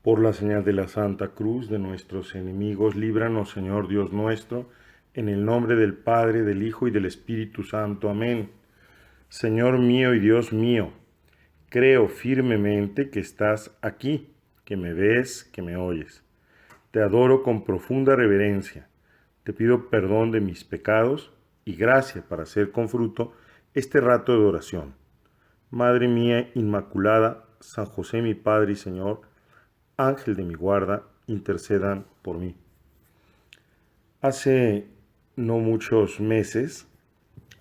Por la señal de la Santa Cruz de nuestros enemigos, líbranos, Señor Dios nuestro, en el nombre del Padre, del Hijo y del Espíritu Santo. Amén. Señor mío y Dios mío, creo firmemente que estás aquí, que me ves, que me oyes. Te adoro con profunda reverencia. Te pido perdón de mis pecados y gracia para hacer con fruto este rato de oración. Madre mía Inmaculada, San José mi Padre y Señor, Ángel de mi guarda, intercedan por mí. Hace no muchos meses,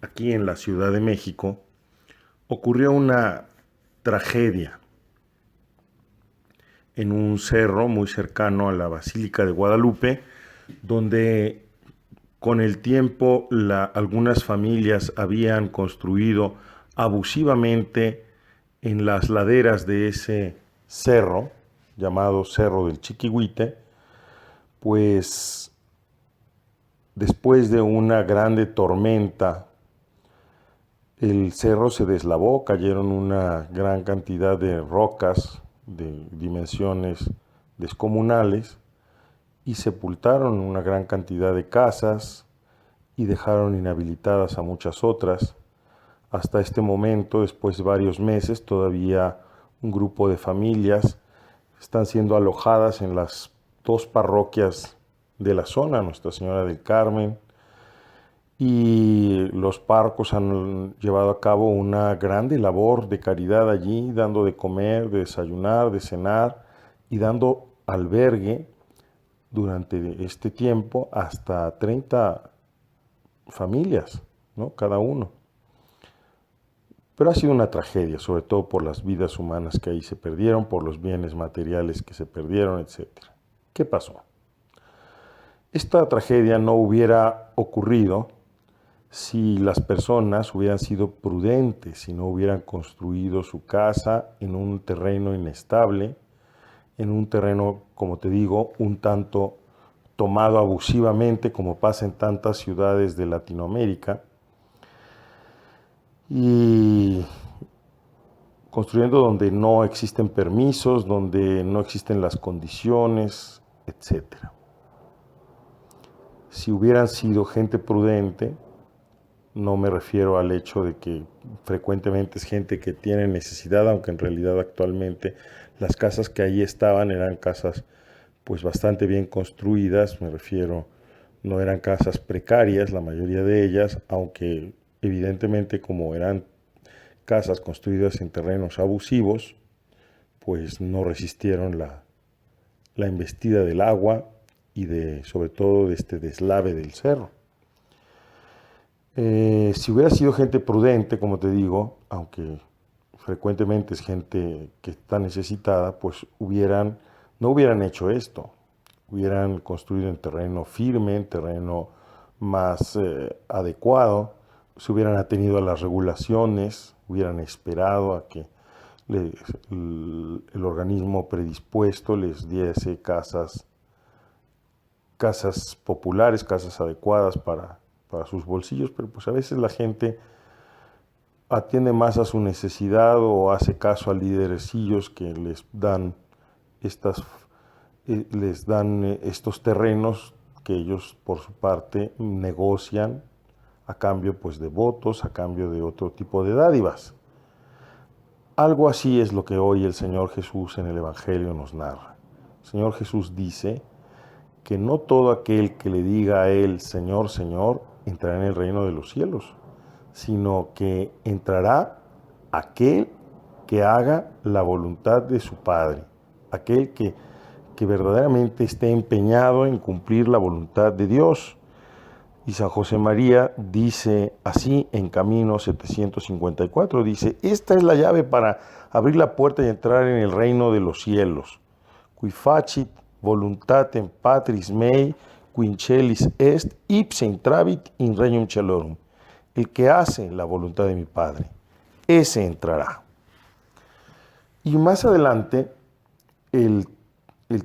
aquí en la Ciudad de México, ocurrió una tragedia en un cerro muy cercano a la Basílica de Guadalupe, donde con el tiempo algunas familias habían construido abusivamente en las laderas de ese cerro, llamado Cerro del Chiquihuite, pues después de una grande tormenta, el cerro se deslavó, cayeron una gran cantidad de rocas de dimensiones descomunales y sepultaron una gran cantidad de casas y dejaron inhabilitadas a muchas otras. Hasta este momento, después de varios meses, todavía un grupo de familias están siendo alojadas en las dos parroquias de la zona, Nuestra Señora del Carmen, y los párrocos han llevado a cabo una grande labor de caridad allí, dando de comer, de desayunar, de cenar y dando albergue durante este tiempo hasta 30 familias, ¿no? Cada uno. Pero ha sido una tragedia, sobre todo por las vidas humanas que ahí se perdieron, por los bienes materiales que se perdieron, etc. ¿Qué pasó? Esta tragedia no hubiera ocurrido si las personas hubieran sido prudentes, si no hubieran construido su casa en un terreno inestable, en un terreno, como te digo, un tanto tomado abusivamente, como pasa en tantas ciudades de Latinoamérica, y construyendo donde no existen permisos, donde no existen las condiciones, etc. Si hubieran sido gente prudente, no me refiero al hecho de que frecuentemente es gente que tiene necesidad, aunque en realidad actualmente las casas que ahí estaban eran casas pues bastante bien construidas, me refiero, no eran casas precarias, la mayoría de ellas, aunque evidentemente como eran casas construidas en terrenos abusivos, pues no resistieron la embestida del agua y sobre todo de este deslave del cerro. Si hubiera sido gente prudente, como te digo, aunque frecuentemente es gente que está necesitada, pues no hubieran hecho esto. Hubieran construido en terreno firme, en terreno más adecuado, se hubieran atenido a las regulaciones, hubieran esperado a que el organismo predispuesto les diese casas populares, casas adecuadas para sus bolsillos, pero pues a veces la gente atiende más a su necesidad o hace caso a liderecillos que les dan estos terrenos que ellos por su parte negocian a cambio pues de votos, a cambio de otro tipo de dádivas. Algo así es lo que hoy el Señor Jesús en el Evangelio nos narra. El Señor Jesús dice que no todo aquel que le diga a Él, Señor, Señor, entrará en el reino de los cielos, sino que entrará aquel que haga la voluntad de su Padre, aquel que verdaderamente esté empeñado en cumplir la voluntad de Dios. Y San José María dice así en Camino 754, dice, esta es la llave para abrir la puerta y entrar en el reino de los cielos. Qui facit voluntatem Patris mei, quincelis est, ipse intravit in regnum celorum. El que hace la voluntad de mi Padre, ese entrará. Y más adelante, el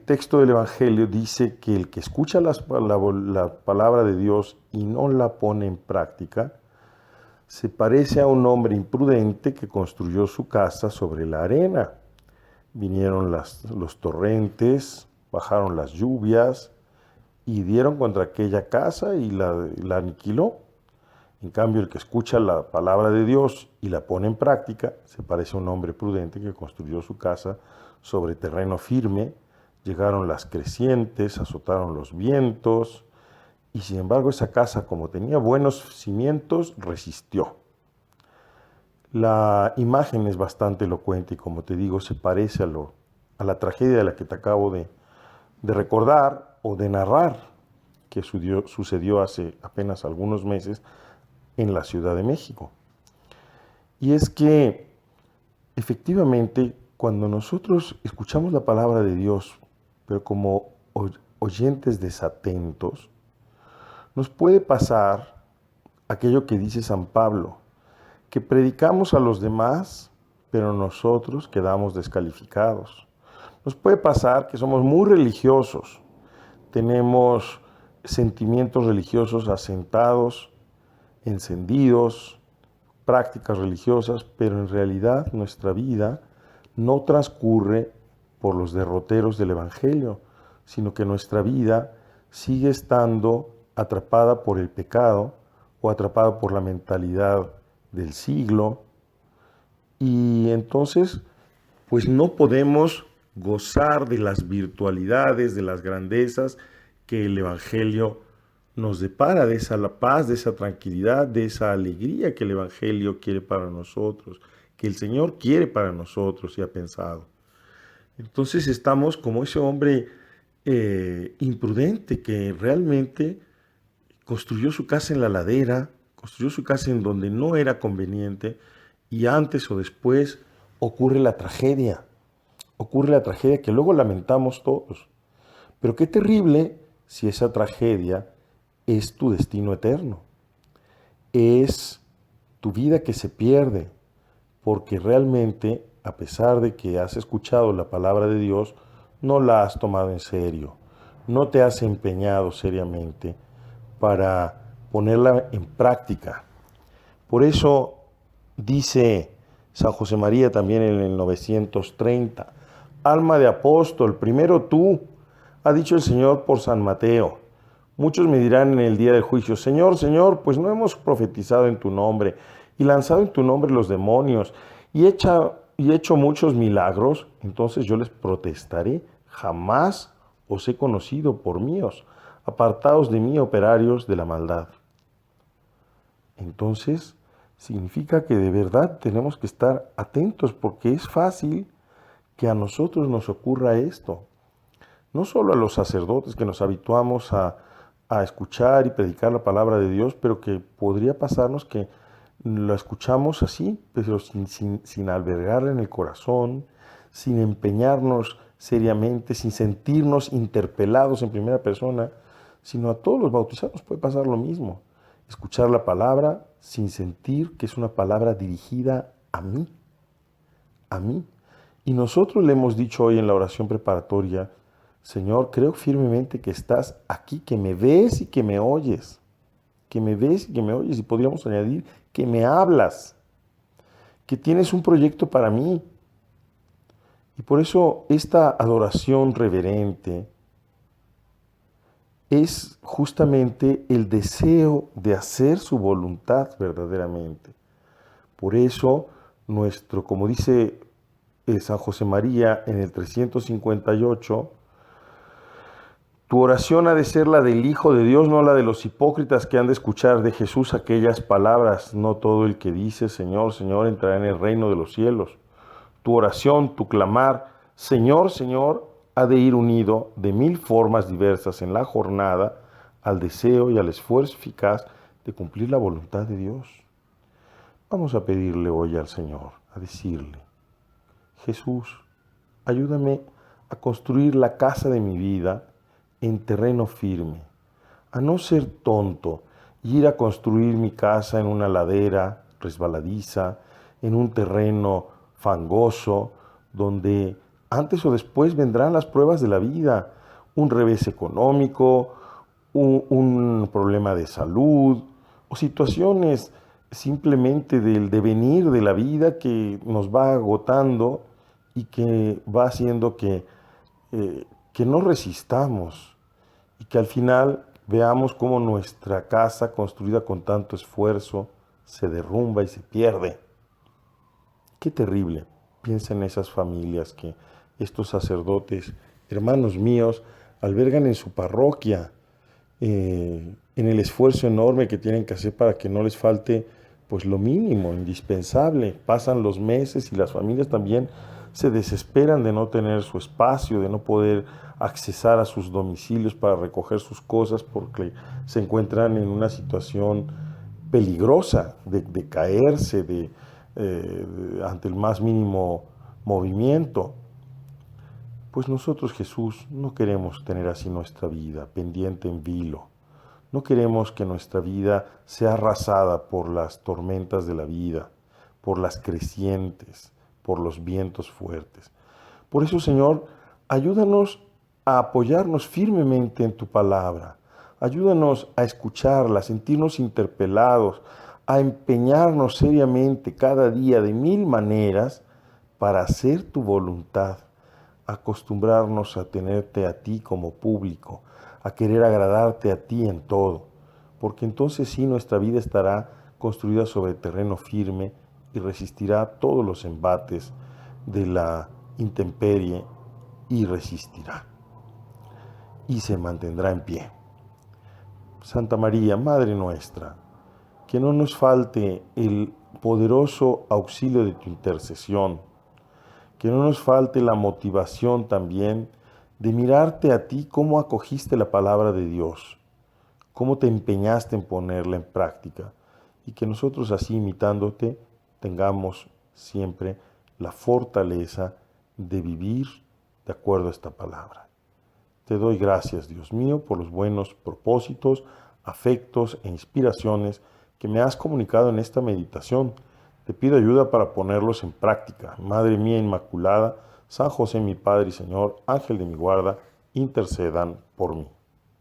texto del Evangelio dice que el que escucha la palabra de Dios y no la pone en práctica, se parece a un hombre imprudente que construyó su casa sobre la arena. Vinieron los torrentes, bajaron las lluvias y dieron contra aquella casa y la aniquiló. En cambio, el que escucha la palabra de Dios y la pone en práctica, se parece a un hombre prudente que construyó su casa sobre terreno firme. Llegaron las crecientes, azotaron los vientos, y sin embargo esa casa, como tenía buenos cimientos, resistió. La imagen es bastante elocuente y, como te digo, se parece a la tragedia de la que te acabo de recordar o de narrar, que sucedió hace apenas algunos meses en la Ciudad de México. Y es que, efectivamente, cuando nosotros escuchamos la palabra de Dios, pero como oyentes desatentos, nos puede pasar aquello que dice San Pablo, que predicamos a los demás, pero nosotros quedamos descalificados. Nos puede pasar que somos muy religiosos, tenemos sentimientos religiosos asentados, encendidos, prácticas religiosas, pero en realidad nuestra vida no transcurre por los derroteros del Evangelio, sino que nuestra vida sigue estando atrapada por el pecado o atrapada por la mentalidad del siglo, y entonces pues no podemos gozar de las virtualidades, de las grandezas que el Evangelio nos depara, de esa paz, de esa tranquilidad, de esa alegría que el Evangelio quiere para nosotros, que el Señor quiere para nosotros y ha pensado. Entonces estamos como ese hombre imprudente que realmente construyó su casa en la ladera, construyó su casa en donde no era conveniente, y antes o después ocurre la tragedia que luego lamentamos todos. Pero qué terrible si esa tragedia es tu destino eterno, es tu vida que se pierde, porque realmente, a pesar de que has escuchado la palabra de Dios, no la has tomado en serio, no te has empeñado seriamente para ponerla en práctica. Por eso dice San José María también en el 930, alma de apóstol, primero tú, ha dicho el Señor por San Mateo. Muchos me dirán en el día del juicio, Señor, Señor, pues no hemos profetizado en tu nombre y lanzado en tu nombre los demonios y hecho muchos milagros. Entonces yo les protestaré, jamás os he conocido por míos. Apartaos de mí, operarios de la maldad. Entonces, significa que de verdad tenemos que estar atentos, porque es fácil que a nosotros nos ocurra esto. No solo a los sacerdotes que nos habituamos a escuchar y predicar la palabra de Dios, pero que podría pasarnos que lo escuchamos así, pero sin albergarla en el corazón, sin empeñarnos seriamente, sin sentirnos interpelados en primera persona, sino a todos los bautizados puede pasar lo mismo. Escuchar la palabra sin sentir que es una palabra dirigida a mí. Y nosotros le hemos dicho hoy en la oración preparatoria, Señor, creo firmemente que estás aquí, que me ves y que me oyes. Que me ves y que me oyes. Y podríamos añadir que me hablas. Que tienes un proyecto para mí. Y por eso esta adoración reverente es justamente el deseo de hacer su voluntad verdaderamente. Por eso como dice San José María en el 358, tu oración ha de ser la del Hijo de Dios, no la de los hipócritas que han de escuchar de Jesús aquellas palabras. No todo el que dice Señor, Señor entrará en el reino de los cielos. Tu oración, tu clamar, Señor, Señor, ha de ir unido de 1000 formas diversas en la jornada al deseo y al esfuerzo eficaz de cumplir la voluntad de Dios. Vamos a pedirle hoy al Señor, a decirle, Jesús, ayúdame a construir la casa de mi vida en terreno firme, a no ser tonto y ir a construir mi casa en una ladera resbaladiza, en un terreno fangoso, donde antes o después vendrán las pruebas de la vida, un revés económico, un problema de salud o situaciones simplemente del devenir de la vida que nos va agotando y que va haciendo que no resistamos y que al final veamos cómo nuestra casa construida con tanto esfuerzo se derrumba y se pierde. Qué terrible. Piensa en esas familias que estos sacerdotes, hermanos míos, albergan en su parroquia, en el esfuerzo enorme que tienen que hacer para que no les falte pues lo mínimo, indispensable. Pasan los meses y las familias también se desesperan de no tener su espacio, de no poder accesar a sus domicilios para recoger sus cosas porque se encuentran en una situación peligrosa de caerse ante el más mínimo movimiento. Pues nosotros, Jesús, no queremos tener así nuestra vida, pendiente en vilo. No queremos que nuestra vida sea arrasada por las tormentas de la vida, por las crecientes, por los vientos fuertes. Por eso, Señor, ayúdanos a apoyarnos firmemente en tu palabra. Ayúdanos a escucharla, a sentirnos interpelados, a empeñarnos seriamente cada día de mil maneras para hacer tu voluntad, acostumbrarnos a tenerte a ti como público, a querer agradarte a ti en todo, porque entonces sí nuestra vida estará construida sobre terreno firme y resistirá todos los embates de la intemperie y resistirá y se mantendrá en pie. Santa María, Madre nuestra, que no nos falte el poderoso auxilio de tu intercesión, que no nos falte la motivación también de mirarte a ti cómo acogiste la palabra de Dios, cómo te empeñaste en ponerla en práctica y que nosotros así imitándote tengamos siempre la fortaleza de vivir de acuerdo a esta palabra. Te doy gracias, Dios mío, por los buenos propósitos, afectos e inspiraciones que me has comunicado en esta meditación. Te pido ayuda para ponerlos en práctica. Madre mía Inmaculada, San José mi Padre y Señor, Ángel de mi guarda, intercedan por mí.